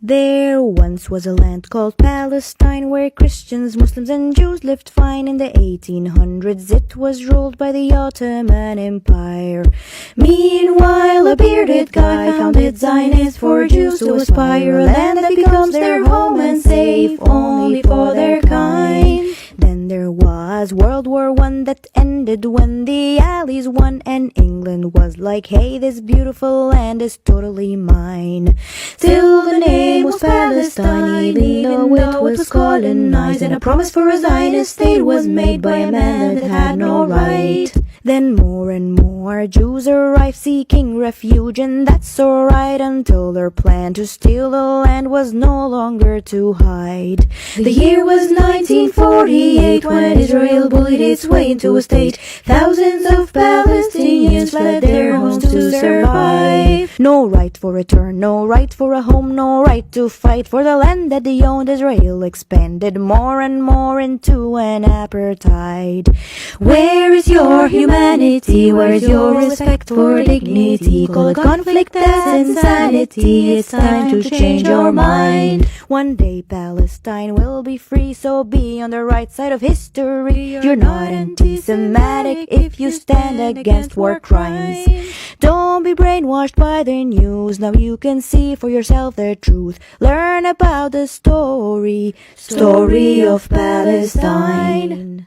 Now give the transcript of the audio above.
There once was a land called Palestine, where Christians, Muslims and Jews lived fine. In the 1800s it was ruled by the Ottoman Empire. Meanwhile a bearded guy founded Zionists for Jews to aspire, a land that becomes their home and safe only for their kind. Then there was World War I that ended when the Allies won, and England was like, hey, this beautiful land is totally mine. Still the name was Palestine, even though it was colonized, and a promise for a Zionist state was made by a man that had no right. Then more and more Jews arrived seeking refuge, and that's alright until their plan to steal the land was no longer to hide. The year was 1948 when Israel bullied its way into a state. Thousands of Palestinians fled their homes to survive. No right for return, no right for a home, no right to fight for the land that they owned. Israel expanded more and more into an apartheid. Where is your humanity? Where is your respect for dignity? Call it conflict, that's insanity. It's time to change your mind. One day Palestine will be free, so be on the right side of history. You're not anti-Semitic if you stand against war crimes. Don't be brainwashed by the news. Now you can see for yourself the truth. Learn about the story of Palestine.